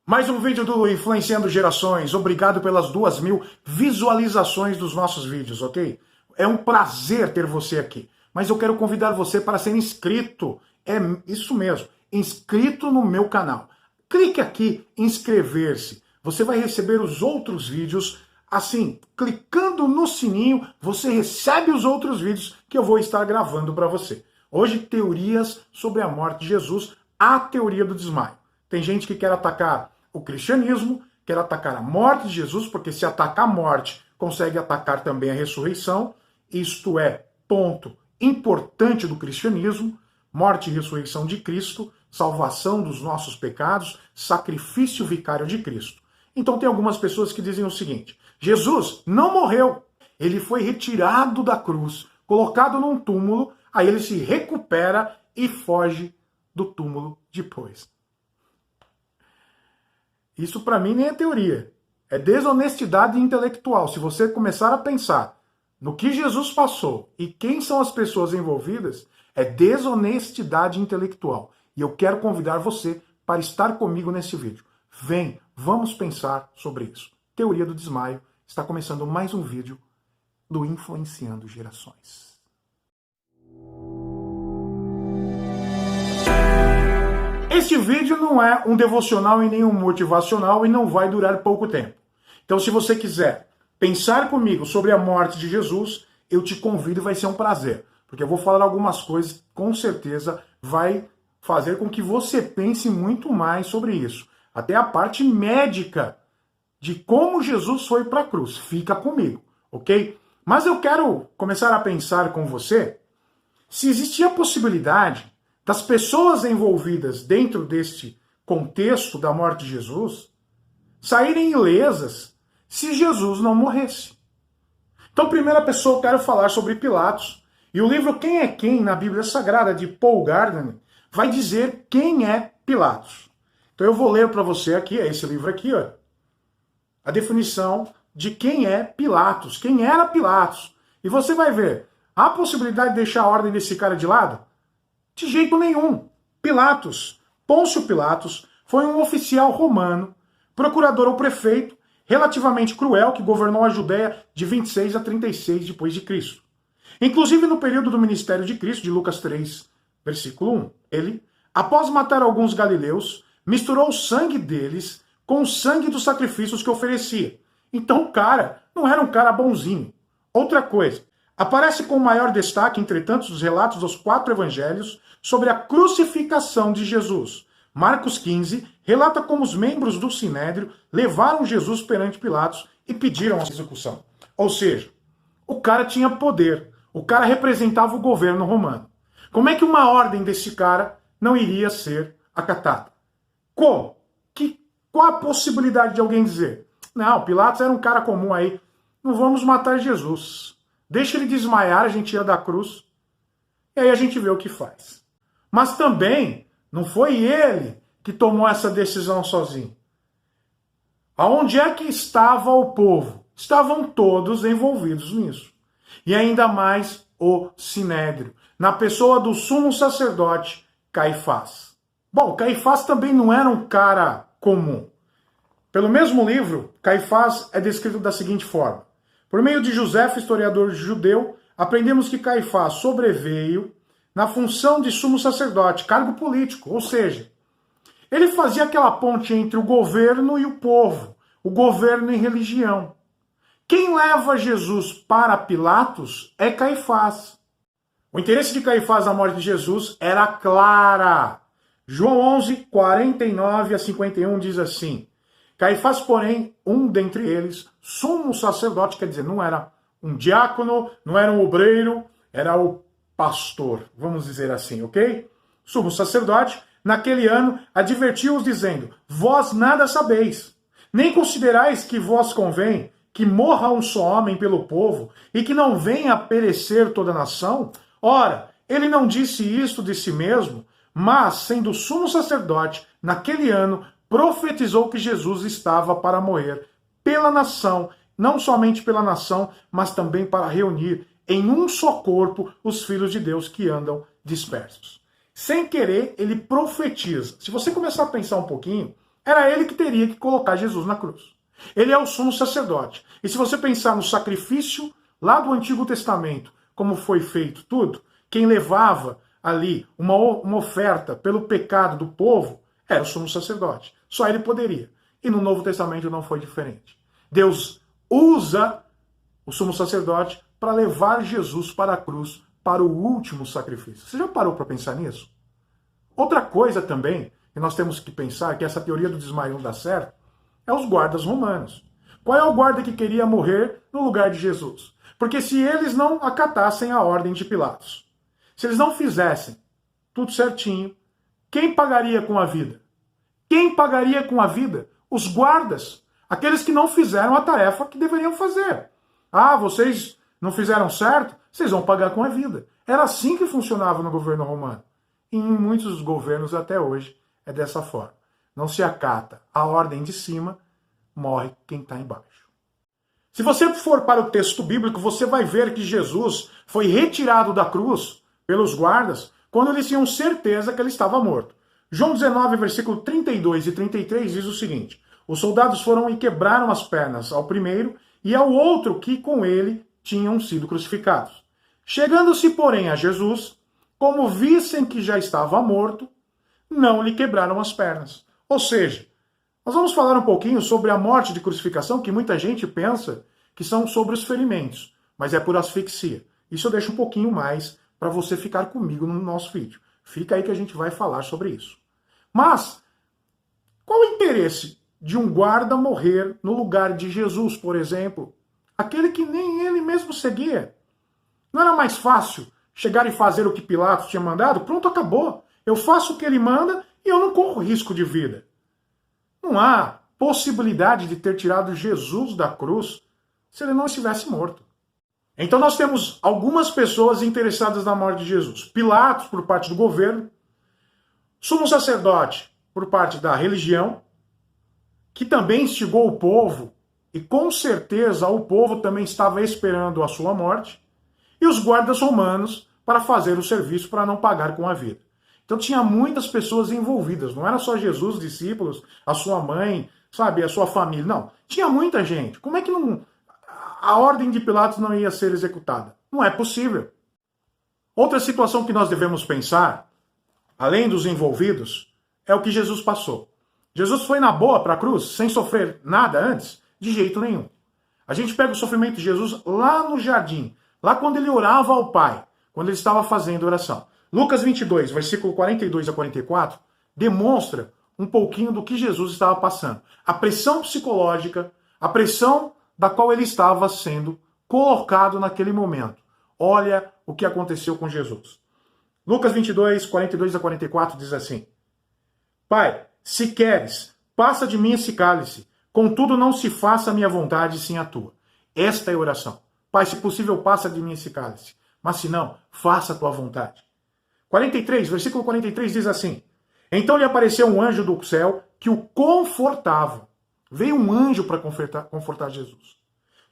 Mais um vídeo do Influenciando Gerações. Obrigado pelas 2.000 visualizações dos nossos vídeos, ok? É um prazer ter você aqui. Mas eu quero convidar você para ser inscrito. É isso mesmo, inscrito no meu canal. Clique aqui em inscrever-se. Você vai receber os outros vídeos. Assim, clicando no sininho, você recebe os outros vídeos que eu vou estar gravando para você. Hoje, teorias sobre a morte de Jesus, a teoria do desmaio. Tem gente que quer atacar o cristianismo, quer atacar a morte de Jesus, porque se atacar a morte, consegue atacar também a ressurreição. Isto é ponto importante do cristianismo: morte e ressurreição de Cristo, salvação dos nossos pecados, sacrifício vicário de Cristo. Então tem algumas pessoas que dizem o seguinte: Jesus não morreu, ele foi retirado da cruz, colocado num túmulo, aí ele se recupera e foge do túmulo depois. Isso para mim nem é teoria, é desonestidade intelectual. Se você começar a pensar no que Jesus passou e quem são as pessoas envolvidas, é desonestidade intelectual. E eu quero convidar você para estar comigo nesse vídeo. Vem, vamos pensar sobre isso. Teoria do desmaio. Está começando mais um vídeo do Influenciando Gerações. Este vídeo não é um devocional e nem um motivacional e não vai durar pouco tempo. Então, se você quiser pensar comigo sobre a morte de Jesus, eu te convido e vai ser um prazer. Porque eu vou falar algumas coisas que com certeza vai fazer com que você pense muito mais sobre isso. Até a parte médica de como Jesus foi para a cruz. Fica comigo, ok? Mas eu quero começar a pensar com você se existia a possibilidade das pessoas envolvidas dentro deste contexto da morte de Jesus saírem ilesas se Jesus não morresse. Então, primeira pessoa, eu quero falar sobre Pilatos. E o livro Quem é Quem, na Bíblia Sagrada, de Paul Gardner, vai dizer quem é Pilatos. Então eu vou ler para você aqui, é esse livro aqui, ó, a definição de quem é Pilatos, quem era Pilatos. E você vai ver, há a possibilidade de deixar a ordem desse cara de lado? De jeito nenhum. Pilatos, Pôncio Pilatos, foi um oficial romano, procurador ou prefeito, relativamente cruel, que governou a Judéia de 26 a 36 depois de Cristo. Inclusive no período do ministério de Cristo, de Lucas 3, versículo 1, ele, após matar alguns galileus, misturou o sangue deles com o sangue dos sacrifícios que oferecia. Então o cara não era um cara bonzinho. Outra coisa, aparece com maior destaque, entretanto, os relatos dos 4 evangelhos sobre a crucificação de Jesus. Marcos 15 relata como os membros do Sinédrio levaram Jesus perante Pilatos e pediram a execução. Ou seja, o cara tinha poder, o cara representava o governo romano. Como é que uma ordem desse cara não iria ser acatada? Como? Qual a possibilidade de alguém dizer: não, Pilatos era um cara comum aí, não vamos matar Jesus. Deixa ele desmaiar, a gente tira da cruz, e aí a gente vê o que faz. Mas também não foi ele que tomou essa decisão sozinho. Aonde é que estava o povo? Estavam todos envolvidos nisso. E ainda mais o Sinédrio, na pessoa do sumo sacerdote Caifás. Bom, Caifás também não era um cara comum. Pelo mesmo livro, Caifás é descrito da seguinte forma: por meio de José, historiador judeu, aprendemos que Caifás sobreveio na função de sumo sacerdote, cargo político, ou seja, ele fazia aquela ponte entre o governo e o povo, o governo e religião. Quem leva Jesus para Pilatos é Caifás. O interesse de Caifás na morte de Jesus era clara. João 11, 49 a 51 diz assim: Caifás, porém, um dentre eles, sumo sacerdote, quer dizer, não era um diácono, não era um obreiro, era o pastor, vamos dizer assim, ok? Sumo sacerdote, naquele ano, advertiu-os dizendo: vós nada sabeis, nem considerais que vós convém que morra um só homem pelo povo e que não venha a perecer toda a nação? Ora, ele não disse isto de si mesmo, mas, sendo sumo sacerdote, naquele ano, profetizou que Jesus estava para morrer pela nação, não somente pela nação, mas também para reunir em um só corpo os filhos de Deus que andam dispersos. Sem querer, ele profetiza. Se você começar a pensar um pouquinho, era ele que teria que colocar Jesus na cruz. Ele é o sumo sacerdote. E se você pensar no sacrifício lá do Antigo Testamento, como foi feito tudo, quem levava ali uma oferta pelo pecado do povo era o sumo sacerdote. Só ele poderia. E no Novo Testamento não foi diferente. Deus usa o sumo sacerdote para levar Jesus para a cruz, para o último sacrifício. Você já parou para pensar nisso? Outra coisa também, que nós temos que pensar, que essa teoria do desmaio não dá certo, é os guardas romanos. Qual é o guarda que queria morrer no lugar de Jesus? Porque se eles não acatassem a ordem de Pilatos, se eles não fizessem tudo certinho, quem pagaria com a vida? Quem pagaria com a vida? Os guardas. Aqueles que não fizeram a tarefa que deveriam fazer. Ah, vocês não fizeram certo? Vocês vão pagar com a vida. Era assim que funcionava no governo romano. E em muitos governos até hoje é dessa forma. Não se acata a ordem de cima, morre quem está embaixo. Se você for para o texto bíblico, você vai ver que Jesus foi retirado da cruz pelos guardas quando eles tinham certeza que ele estava morto. João 19, versículo 32 e 33 diz o seguinte: os soldados foram e quebraram as pernas ao primeiro e ao outro que com ele tinham sido crucificados. Chegando-se, porém, a Jesus, como vissem que já estava morto, não lhe quebraram as pernas. Ou seja, nós vamos falar um pouquinho sobre a morte de crucificação, que muita gente pensa que são sobre os ferimentos, mas é por asfixia. Isso eu deixo um pouquinho mais para você ficar comigo no nosso vídeo. Fica aí que a gente vai falar sobre isso. Mas, qual o interesse de um guarda morrer no lugar de Jesus, por exemplo? Aquele que nem ele mesmo seguia. Não era mais fácil chegar e fazer o que Pilatos tinha mandado? Pronto, acabou. Eu faço o que ele manda e eu não corro risco de vida. Não há possibilidade de ter tirado Jesus da cruz se ele não estivesse morto. Então nós temos algumas pessoas interessadas na morte de Jesus. Pilatos, por parte do governo. Sumo sacerdote, por parte da religião, que também instigou o povo, e com certeza o povo também estava esperando a sua morte, e os guardas romanos para fazer o serviço para não pagar com a vida. Então tinha muitas pessoas envolvidas, não era só Jesus, discípulos, a sua mãe, sabe, a sua família, não. Tinha muita gente. Como é que a ordem de Pilatos não ia ser executada? Não é possível. Outra situação que nós devemos pensar, além dos envolvidos, é o que Jesus passou. Jesus foi na boa para a cruz, sem sofrer nada antes? De jeito nenhum. A gente pega o sofrimento de Jesus lá no jardim, lá quando ele orava ao Pai, quando ele estava fazendo oração. Lucas 22, versículo 42 a 44, demonstra um pouquinho do que Jesus estava passando. A pressão psicológica, a pressão da qual ele estava sendo colocado naquele momento. Olha o que aconteceu com Jesus. Lucas 22, 42 a 44 diz assim: Pai, se queres, passa de mim esse cálice, contudo não se faça a minha vontade, sim a tua. Esta é a oração. Pai, se possível, passa de mim esse cálice, mas se não, faça a tua vontade. 43, versículo 43 diz assim: Então lhe apareceu um anjo do céu que o confortava. Veio um anjo para confortar Jesus.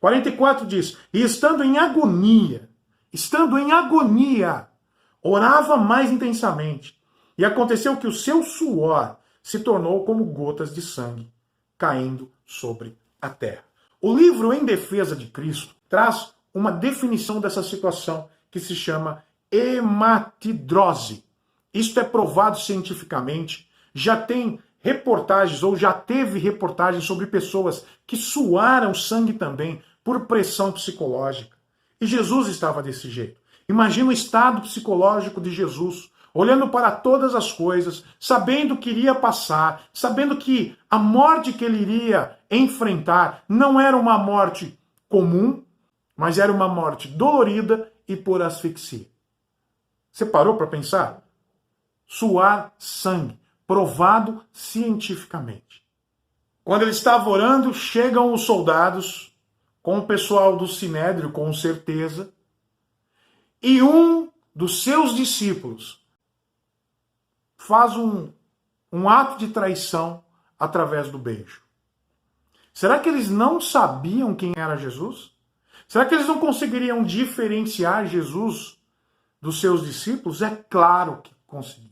44 diz: E estando em agonia, orava mais intensamente. E aconteceu que o seu suor se tornou como gotas de sangue caindo sobre a terra. O livro Em Defesa de Cristo traz uma definição dessa situação que se chama hematidrose. Isto é provado cientificamente. Já tem reportagens, ou já teve reportagens sobre pessoas que suaram sangue também por pressão psicológica. E Jesus estava desse jeito. Imagina o estado psicológico de Jesus, olhando para todas as coisas, sabendo que iria passar, sabendo que a morte que ele iria enfrentar não era uma morte comum, mas era uma morte dolorida e por asfixia. Você parou para pensar? Suar sangue, provado cientificamente. Quando ele estava orando, chegam os soldados, com o pessoal do Sinédrio, com certeza, e um dos seus discípulos faz um ato de traição através do beijo. Será que eles não sabiam quem era Jesus? Será que eles não conseguiriam diferenciar Jesus dos seus discípulos? É claro que conseguia.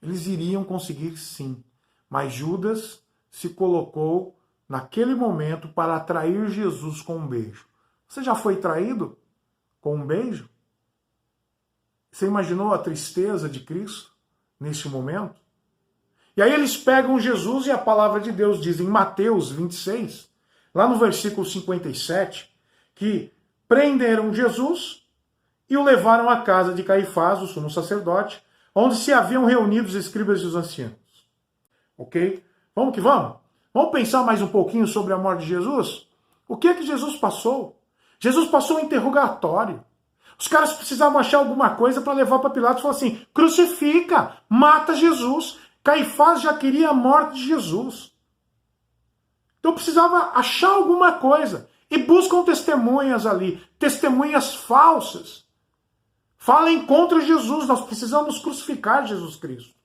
Eles iriam conseguir sim. Mas Judas se colocou naquele momento para atrair Jesus com um beijo. Você já foi traído com um beijo? Você imaginou a tristeza de Cristo neste momento? E aí eles pegam Jesus e a palavra de Deus diz em Mateus 26, lá no versículo 57, que prenderam Jesus e o levaram à casa de Caifás, o sumo sacerdote, onde se haviam reunido os escribas e os anciãos. Ok? Vamos que vamos? Vamos pensar mais um pouquinho sobre a morte de Jesus? O que é que Jesus passou? Jesus passou um interrogatório. Os caras precisavam achar alguma coisa para levar para Pilatos e falar assim, crucifica, mata Jesus. Caifás já queria a morte de Jesus. Então precisava achar alguma coisa. E buscam testemunhas ali, testemunhas falsas. Falem contra Jesus, nós precisamos crucificar Jesus Cristo.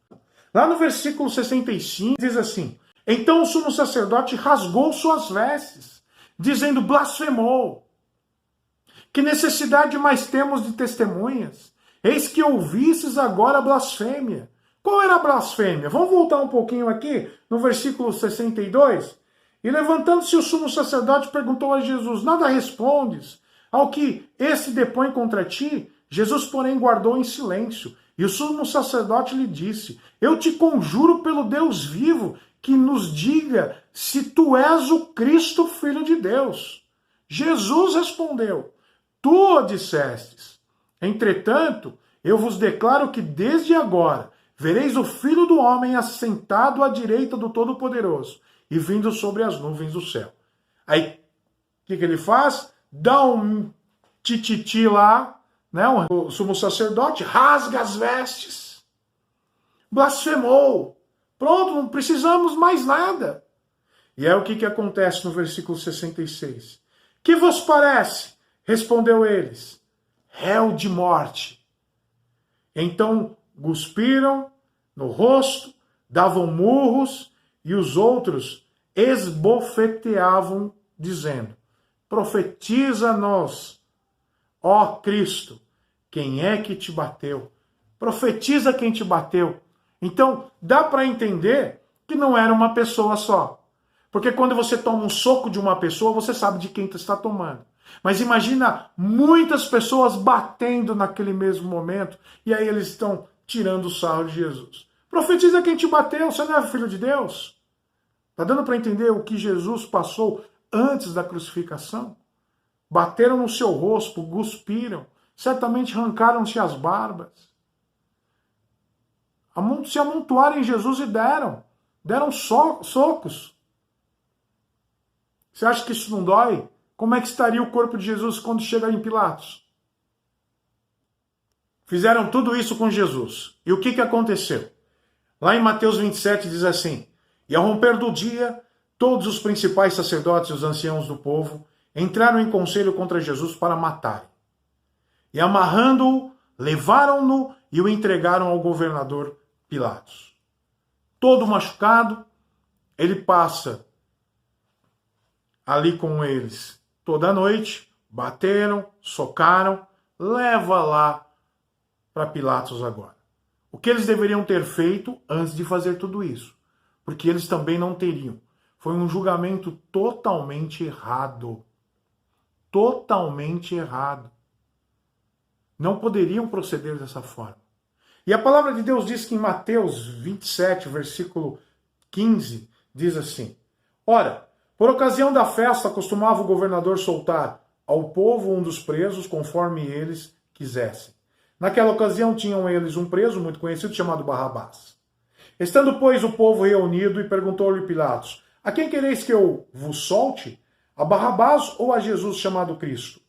Lá no versículo 65 diz assim, então o sumo sacerdote rasgou suas vestes, dizendo, blasfemou. Que necessidade mais temos de testemunhas? Eis que ouvistes agora a blasfêmia. Qual era a blasfêmia? Vamos voltar um pouquinho aqui, no versículo 62. E levantando-se o sumo sacerdote perguntou a Jesus, nada respondes ao que esse depõe contra ti? Jesus, porém, guardou em silêncio. E o sumo sacerdote lhe disse, eu te conjuro pelo Deus vivo, que nos diga se tu és o Cristo, Filho de Deus. Jesus respondeu, tu o dissestes. Entretanto, eu vos declaro que desde agora vereis o Filho do Homem assentado à direita do Todo-Poderoso e vindo sobre as nuvens do céu. Aí, o que ele faz? Dá um tititi lá, né? O sumo sacerdote rasga as vestes. Blasfemou. Pronto, não precisamos mais nada. E é o que acontece no versículo 66. Que vos parece? Respondeu eles. Réu de morte. Então cuspiram no rosto, davam murros e os outros esbofeteavam, dizendo, profetiza-nos, ó Cristo, quem é que te bateu? Profetiza quem te bateu. Então, dá para entender que não era uma pessoa só. Porque quando você toma um soco de uma pessoa, você sabe de quem você está tomando. Mas imagina muitas pessoas batendo naquele mesmo momento, e aí eles estão tirando o sarro de Jesus. Profetiza quem te bateu, você não é filho de Deus? Está dando para entender o que Jesus passou antes da crucificação? Bateram no seu rosto, cuspiram, certamente arrancaram-se as barbas. Se amontoaram em Jesus e deram socos. Você acha que isso não dói? Como é que estaria o corpo de Jesus quando chega em Pilatos? Fizeram tudo isso com Jesus. E o que aconteceu? Lá em Mateus 27 diz assim, e ao romper do dia, todos os principais sacerdotes e os anciãos do povo entraram em conselho contra Jesus para matarem. E amarrando-o, levaram-no e o entregaram ao governador Pilatos. Todo machucado, ele passa ali com eles toda noite, bateram, socaram, leva lá para Pilatos agora. O que eles deveriam ter feito antes de fazer tudo isso? Porque eles também não teriam. Foi um julgamento totalmente errado. Totalmente errado. Não poderiam proceder dessa forma. E a palavra de Deus diz que em Mateus 27, versículo 15, diz assim, ora, por ocasião da festa costumava o governador soltar ao povo um dos presos conforme eles quisessem. Naquela ocasião tinham eles um preso muito conhecido chamado Barrabás. Estando, pois, o povo reunido e perguntou-lhe Pilatos, a quem quereis que eu vos solte? A Barrabás ou a Jesus chamado Cristo?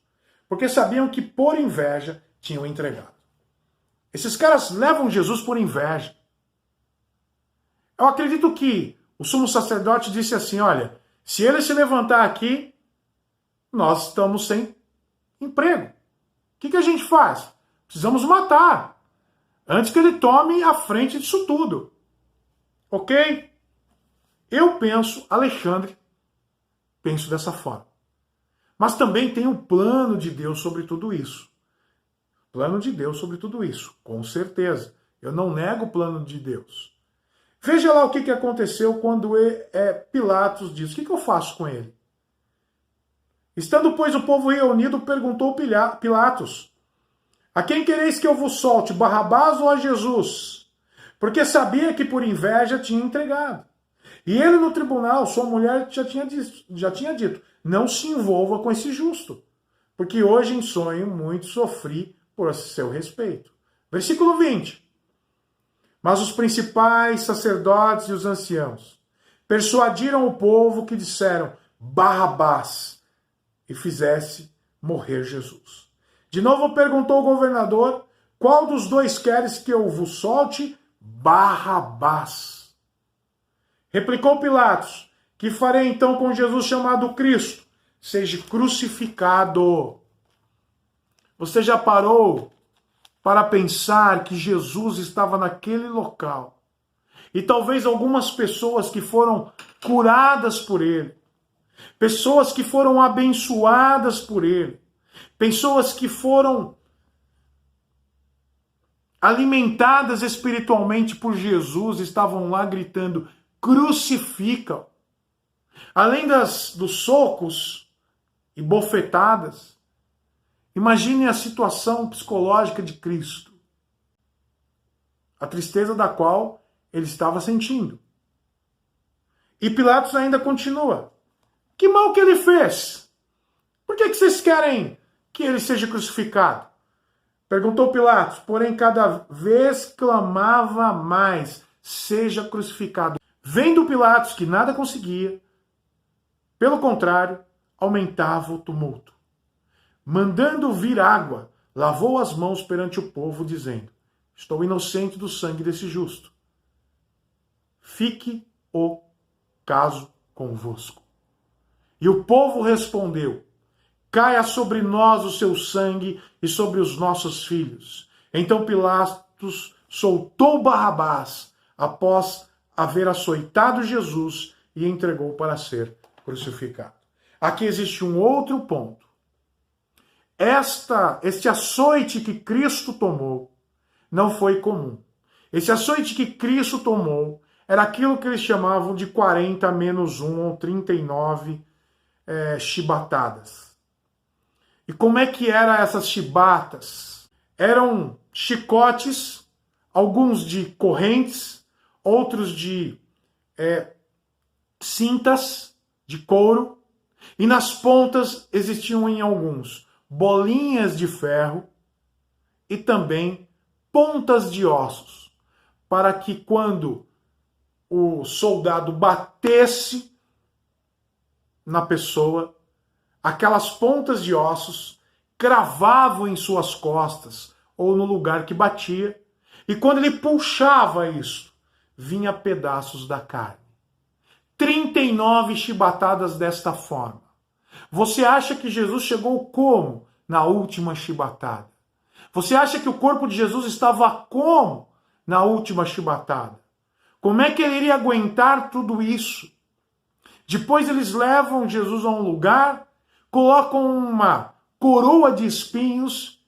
Porque sabiam que por inveja tinham entregado. Esses caras levam Jesus por inveja. Eu acredito que o sumo sacerdote disse assim, olha, se ele se levantar aqui, nós estamos sem emprego. O que a gente faz? Precisamos matar, antes que ele tome a frente disso tudo. Ok? Eu penso, Alexandre, penso dessa forma. Mas também tem um plano de Deus sobre tudo isso. Plano de Deus sobre tudo isso, com certeza. Eu não nego o plano de Deus. Veja lá o que aconteceu quando Pilatos diz: o que eu faço com ele? Estando, pois, o povo reunido, perguntou Pilatos: a quem quereis que eu vos solte, Barrabás ou a Jesus? Porque sabia que por inveja tinha entregado. E ele no tribunal, sua mulher já tinha dito: não se envolva com esse justo, porque hoje em sonho muito sofri por seu respeito. Versículo 20. Mas os principais sacerdotes e os anciãos persuadiram o povo que disseram: Barrabás, e fizesse morrer Jesus. De novo perguntou o governador: qual dos dois queres que eu vos solte? Barrabás. Replicou Pilatos: que farei então com Jesus chamado Cristo? Seja crucificado. Você já parou para pensar que Jesus estava naquele local? E talvez algumas pessoas que foram curadas por ele, pessoas que foram abençoadas por ele, pessoas que foram alimentadas espiritualmente por Jesus, estavam lá gritando: crucifica-o. Além dos socos e bofetadas, imagine a situação psicológica de Cristo, a tristeza da qual ele estava sentindo. E Pilatos ainda continua: que mal que ele fez? Por que vocês querem que ele seja crucificado? Perguntou Pilatos, porém cada vez clamava mais: seja crucificado. Vendo Pilatos que nada conseguia, pelo contrário, aumentava o tumulto. Mandando vir água, lavou as mãos perante o povo, dizendo: estou inocente do sangue desse justo. Fique o caso convosco. E o povo respondeu: caia sobre nós o seu sangue e sobre os nossos filhos. Então Pilatos soltou Barrabás, após haver açoitado Jesus, e entregou para ser crucificado. Aqui existe um outro ponto. Este açoite que Cristo tomou não foi comum. Esse açoite que Cristo tomou era aquilo que eles chamavam de 40 menos 1 ou 39 chibatadas. E como é que eram essas chibatas? Eram chicotes, alguns de correntes, outros de cintas de couro, e nas pontas existiam em alguns bolinhas de ferro e também pontas de ossos, para que quando o soldado batesse na pessoa, aquelas pontas de ossos cravavam em suas costas ou no lugar que batia, e quando ele puxava isso, vinha pedaços da carne. 39 chibatadas desta forma. Você acha que Jesus chegou como na última chibatada? Você acha que o corpo de Jesus estava como na última chibatada? Como é que ele iria aguentar tudo isso? Depois eles levam Jesus a um lugar, colocam uma coroa de espinhos.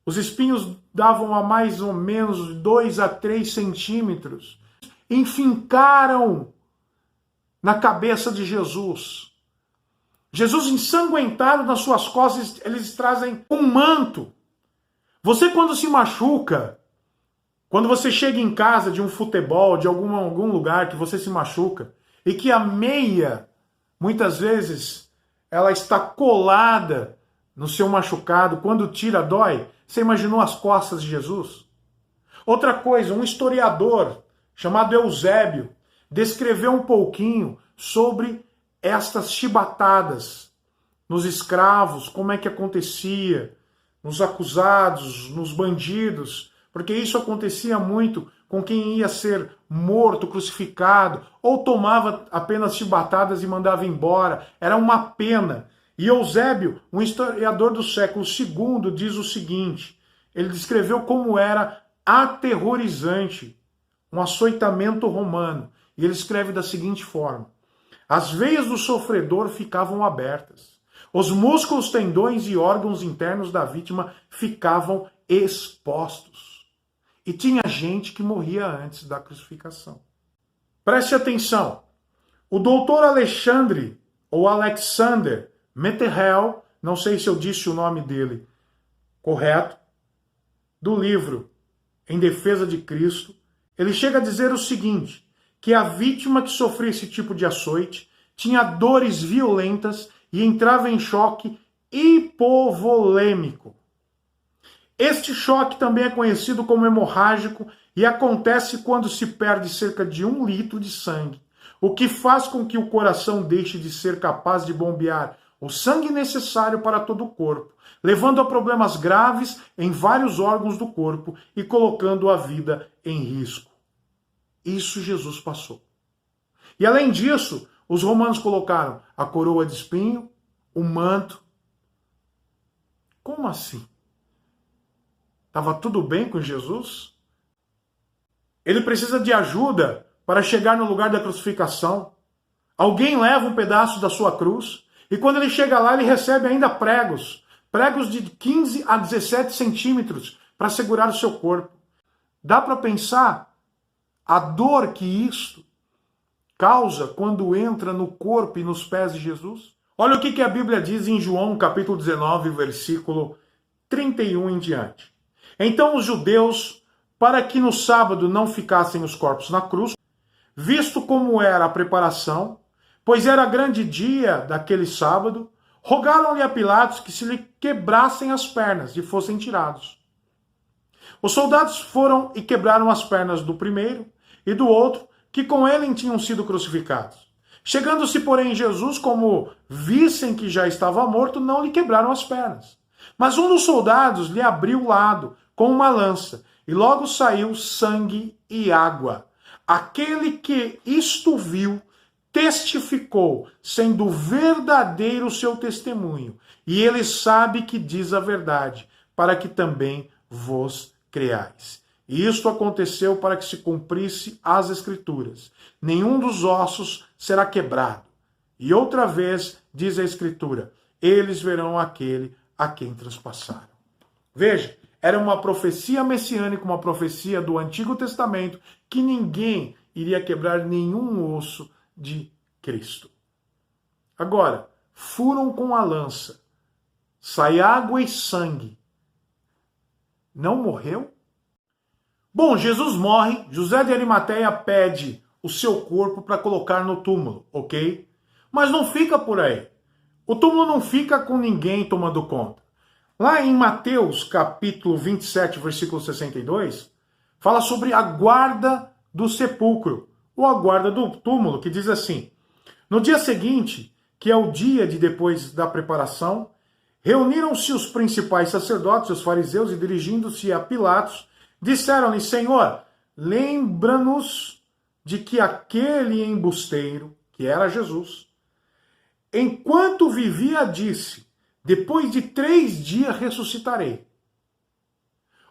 Os espinhos davam a mais ou menos 2 a 3 centímetros. Enfincaram na cabeça de Jesus. Jesus ensanguentado nas suas costas, eles trazem um manto. Você quando se machuca, quando você chega em casa de um futebol, de algum lugar que você se machuca, e que a meia, muitas vezes, ela está colada no seu machucado, quando tira dói, você imaginou as costas de Jesus? Outra coisa, um historiador chamado Eusébio descreveu um pouquinho sobre estas chibatadas nos escravos, como é que acontecia, nos acusados, nos bandidos, porque isso acontecia muito com quem ia ser morto, crucificado, ou tomava apenas chibatadas e mandava embora. Era uma pena. E Eusébio, um historiador do século II, diz o seguinte, ele descreveu como era aterrorizante um açoitamento romano. E ele escreve da seguinte forma: as veias do sofredor ficavam abertas, os músculos, tendões e órgãos internos da vítima ficavam expostos. E tinha gente que morria antes da crucificação. Preste atenção. O doutor Alexandre, ou Alexander Metterhell, não sei se eu disse o nome dele correto, do livro Em Defesa de Cristo, ele chega a dizer o seguinte, que a vítima que sofria esse tipo de açoite tinha dores violentas e entrava em choque hipovolêmico. Este choque também é conhecido como hemorrágico e acontece quando se perde cerca de 1 litro de sangue, o que faz com que o coração deixe de ser capaz de bombear o sangue necessário para todo o corpo, levando a problemas graves em vários órgãos do corpo e colocando a vida em risco. Isso Jesus passou. E além disso, os romanos colocaram a coroa de espinho, o manto. Como assim? Estava tudo bem com Jesus? Ele precisa de ajuda para chegar no lugar da crucificação. Alguém leva um pedaço da sua cruz e quando ele chega lá, ele recebe ainda pregos. Pregos de 15 a 17 centímetros para segurar o seu corpo. Dá para pensar a dor que isso causa quando entra no corpo e nos pés de Jesus? Olha o que a Bíblia diz em João capítulo 19, versículo 31 em diante. Então os judeus, para que no sábado não ficassem os corpos na cruz, visto como era a preparação, pois era grande dia daquele sábado, rogaram-lhe a Pilatos que se lhe quebrassem as pernas e fossem tirados. Os soldados foram e quebraram as pernas do primeiro e do outro, que com ele tinham sido crucificados. Chegando-se, porém, Jesus, como vissem que já estava morto, não lhe quebraram as pernas. Mas um dos soldados lhe abriu o lado com uma lança, e logo saiu sangue e água. Aquele que isto viu, testificou, sendo verdadeiro o seu testemunho, e ele sabe que diz a verdade, para que também vos creais. E isto aconteceu para que se cumprisse as Escrituras. Nenhum dos ossos será quebrado. E outra vez, diz a Escritura, eles verão aquele a quem transpassaram. Veja, era uma profecia messiânica, uma profecia do Antigo Testamento, que ninguém iria quebrar nenhum osso de Cristo. Agora, furam com a lança, sai água e sangue. Não morreu? Bom, Jesus morre, José de Arimateia pede o seu corpo para colocar no túmulo, ok? Mas não fica por aí. O túmulo não fica com ninguém tomando conta. Lá em Mateus, capítulo 27, versículo 62, fala sobre a guarda do sepulcro, ou a guarda do túmulo, que diz assim: no dia seguinte, que é o dia de depois da preparação, reuniram-se os principais sacerdotes, os fariseus, e dirigindo-se a Pilatos, disseram-lhe: Senhor, lembra-nos de que aquele embusteiro, que era Jesus, enquanto vivia disse, depois de 3 dias ressuscitarei.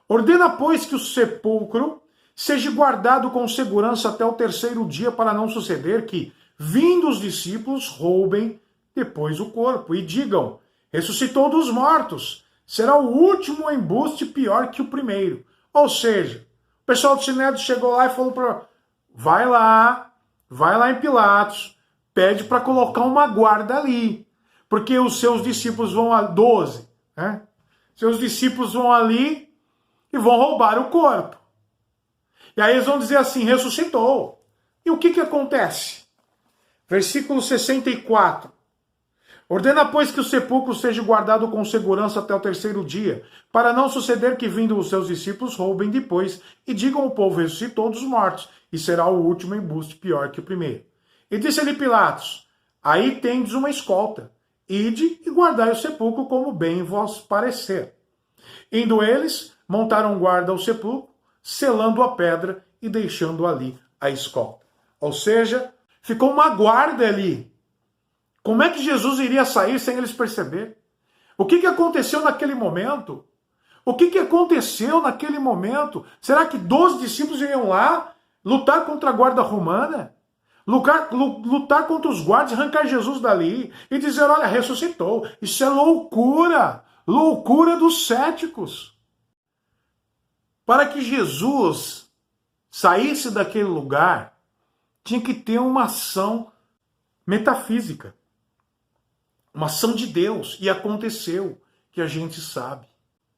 Ordena, pois, que o sepulcro seja guardado com segurança até o 3º dia, para não suceder que, vindo os discípulos, roubem depois o corpo e digam: ressuscitou dos mortos, será o último embuste pior que o primeiro. Ou seja, o pessoal do Sinédrio chegou lá e falou para: vai lá em Pilatos, pede para colocar uma guarda ali, porque os seus discípulos vão a 12, né? Seus discípulos vão ali e vão roubar o corpo. E aí eles vão dizer assim: ressuscitou. E o que acontece? Versículo 64. Ordena, pois, que o sepulcro seja guardado com segurança até o 3º dia, para não suceder que, vindo os seus discípulos, roubem depois e digam ao povo: ressuscitou dos mortos, e será o último embuste pior que o primeiro. E disse-lhe Pilatos: aí tendes uma escolta, ide e guardai o sepulcro como bem vos parecer. Indo eles, montaram guarda ao sepulcro, selando a pedra e deixando ali a escolta. Ou seja, ficou uma guarda ali. Como é que Jesus iria sair sem eles perceber? O que aconteceu naquele momento? O que aconteceu naquele momento? Será que 12 discípulos iriam lá lutar contra a guarda romana? Lutar contra os guardas, arrancar Jesus dali e dizer: olha, ressuscitou. Isso é loucura. Loucura dos céticos. Para que Jesus saísse daquele lugar, tinha que ter uma ação metafísica, uma ação de Deus, e aconteceu, que a gente sabe.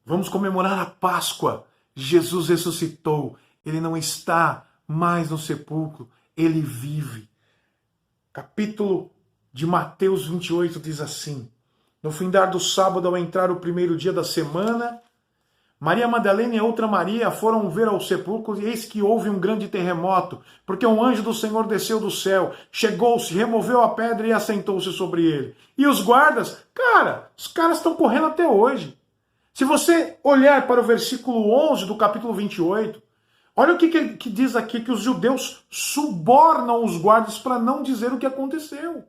Vamos comemorar a Páscoa. Jesus ressuscitou, ele não está mais no sepulcro, ele vive. Capítulo de Mateus 28 diz assim: no findar do sábado, ao entrar o primeiro dia da semana, Maria Madalena e a outra Maria foram ver ao sepulcro, e eis que houve um grande terremoto, porque um anjo do Senhor desceu do céu, chegou-se, removeu a pedra e assentou-se sobre ele. E os guardas, os caras estão correndo até hoje. Se você olhar para o versículo 11 do capítulo 28, olha o que diz aqui, que os judeus subornam os guardas para não dizer o que aconteceu.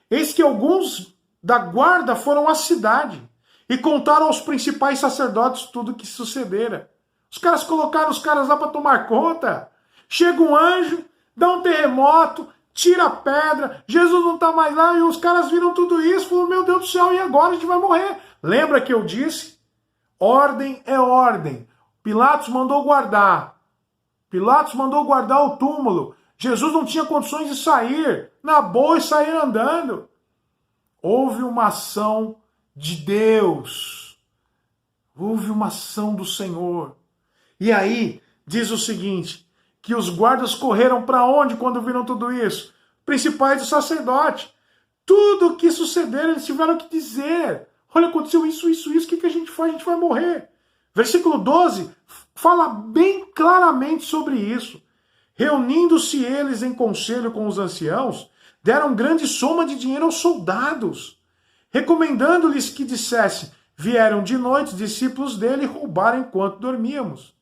Eis que alguns da guarda foram à cidade e contaram aos principais sacerdotes tudo o que sucedera. Os caras colocaram os caras lá para tomar conta. Chega um anjo, dá um terremoto, tira a pedra, Jesus não está mais lá, e os caras viram tudo isso, falaram, meu Deus do céu, e agora a gente vai morrer? Lembra que eu disse? Ordem é ordem. Pilatos mandou guardar. Pilatos mandou guardar o túmulo. Jesus não tinha condições de sair na boa e sair andando. Houve uma ação de Deus. Houve uma ação do Senhor. E aí, diz o seguinte, que os guardas correram para onde quando viram tudo isso? Principais do sacerdote. Tudo o que suceder, eles tiveram que dizer. Olha, aconteceu isso, o que a gente faz? A gente vai morrer. Versículo 12 fala bem claramente sobre isso. Reunindo-se eles em conselho com os anciãos, deram grande soma de dinheiro aos soldados, recomendando-lhes que dissesse, vieram de noite discípulos dele roubar enquanto dormíamos.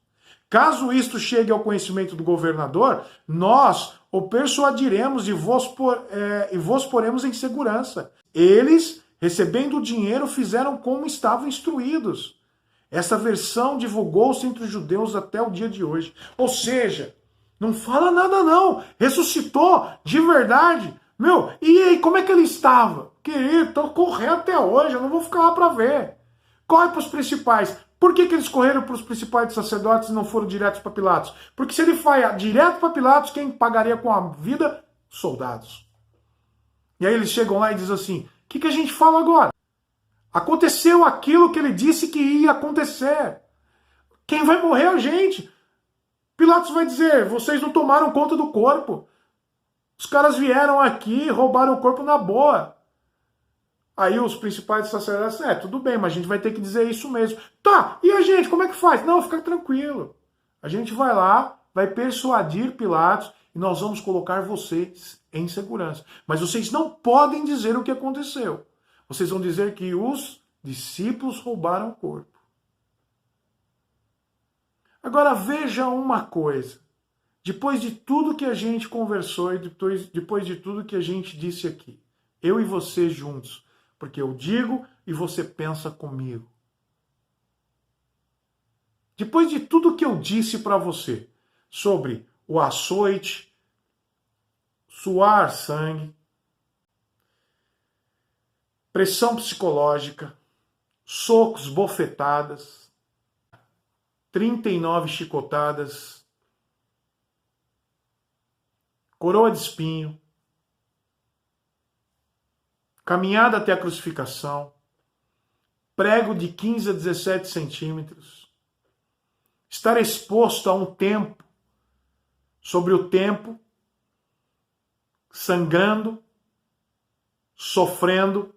Caso isto chegue ao conhecimento do governador, nós o persuadiremos e vos poremos em segurança. Eles, recebendo o dinheiro, fizeram como estavam instruídos. Essa versão divulgou-se entre os judeus até o dia de hoje. Ou seja, não fala nada não. Ressuscitou de verdade. Meu, e aí, como é que ele estava? Querido, tô correndo até hoje, eu não vou ficar lá para ver. Corre para os principais. Por que eles correram para os principais sacerdotes e não foram diretos para Pilatos? Porque se ele vai direto para Pilatos, quem pagaria com a vida? Soldados. E aí eles chegam lá e dizem assim, o que a gente fala agora? Aconteceu aquilo que ele disse que ia acontecer. Quem vai morrer é a gente. Pilatos vai dizer, vocês não tomaram conta do corpo. Os caras vieram aqui, roubaram o corpo na boa. Aí os principais sacerdotes, tudo bem, mas a gente vai ter que dizer isso mesmo. Tá, e a gente, como é que faz? Não, fica tranquilo. A gente vai lá, vai persuadir Pilatos e nós vamos colocar vocês em segurança. Mas vocês não podem dizer o que aconteceu. Vocês vão dizer que os discípulos roubaram o corpo. Agora veja uma coisa. Depois de tudo que a gente conversou e depois de tudo que a gente disse aqui, eu e você juntos, porque eu digo e você pensa comigo. Depois de tudo que eu disse para você sobre o açoite, suar sangue, pressão psicológica, socos, bofetadas, 39 chicotadas, coroa de espinho, caminhada até a crucificação, prego de 15 a 17 centímetros, estar exposto a um tempo, sobre o tempo, sangrando, sofrendo,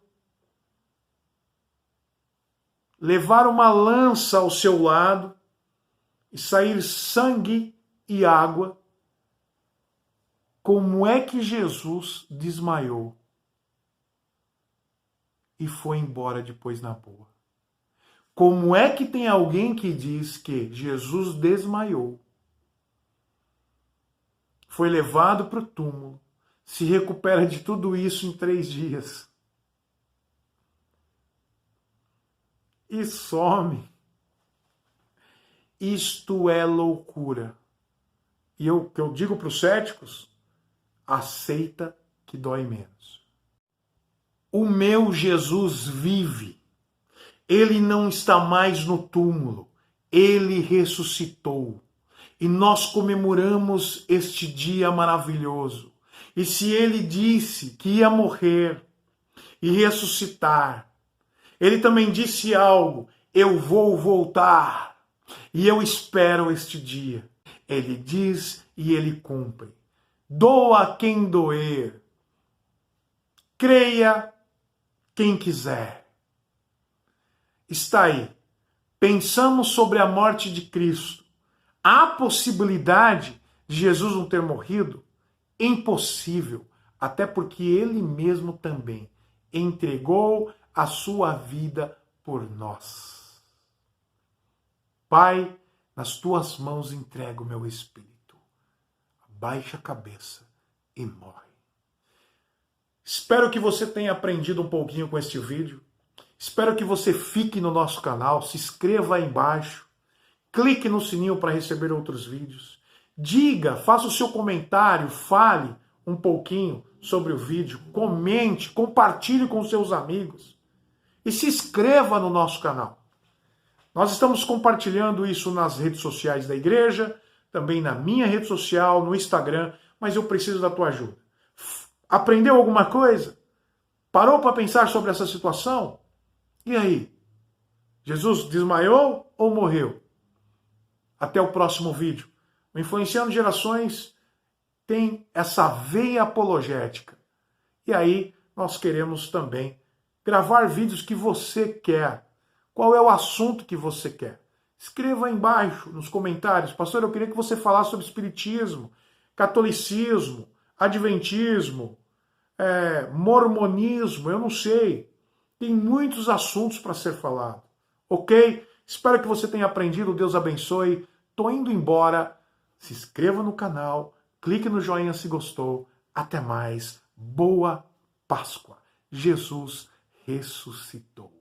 levar uma lança ao seu lado e sair sangue e água. Como é que Jesus desmaiou e foi embora depois na boa? Como é que tem alguém que diz que Jesus desmaiou, foi levado para o túmulo, se recupera de tudo isso em 3 dias e some? Isto é loucura. E o que eu digo para os céticos, aceita que dói menos. O meu Jesus vive. Ele não está mais no túmulo. Ele ressuscitou. E nós comemoramos este dia maravilhoso. E se ele disse que ia morrer e ressuscitar, ele também disse algo: eu vou voltar. E eu espero este dia. Ele diz e ele cumpre. Doa quem doer. Creia quem quiser. Está aí. Pensamos sobre a morte de Cristo. Há possibilidade de Jesus não ter morrido? Impossível, até porque ele mesmo também entregou a sua vida por nós. Pai, nas tuas mãos entrego o meu espírito. Abaixa a cabeça e morre. Espero que você tenha aprendido um pouquinho com este vídeo. Espero que você fique no nosso canal, se inscreva aí embaixo, clique no sininho para receber outros vídeos. Diga, faça o seu comentário, fale um pouquinho sobre o vídeo, comente, compartilhe com seus amigos e se inscreva no nosso canal. Nós estamos compartilhando isso nas redes sociais da igreja, também na minha rede social, no Instagram, mas eu preciso da tua ajuda. Aprendeu alguma coisa? Parou para pensar sobre essa situação? E aí? Jesus desmaiou ou morreu? Até o próximo vídeo. O Influenciando Gerações tem essa veia apologética. E aí nós queremos também gravar vídeos que você quer. Qual é o assunto que você quer? Escreva aí embaixo nos comentários. Pastor, eu queria que você falasse sobre espiritismo, catolicismo, adventismo, mormonismo, eu não sei. Tem muitos assuntos para ser falado. Ok? Espero que você tenha aprendido. Deus abençoe. Tô indo embora. Se inscreva no canal. Clique no joinha se gostou. Até mais. Boa Páscoa. Jesus ressuscitou.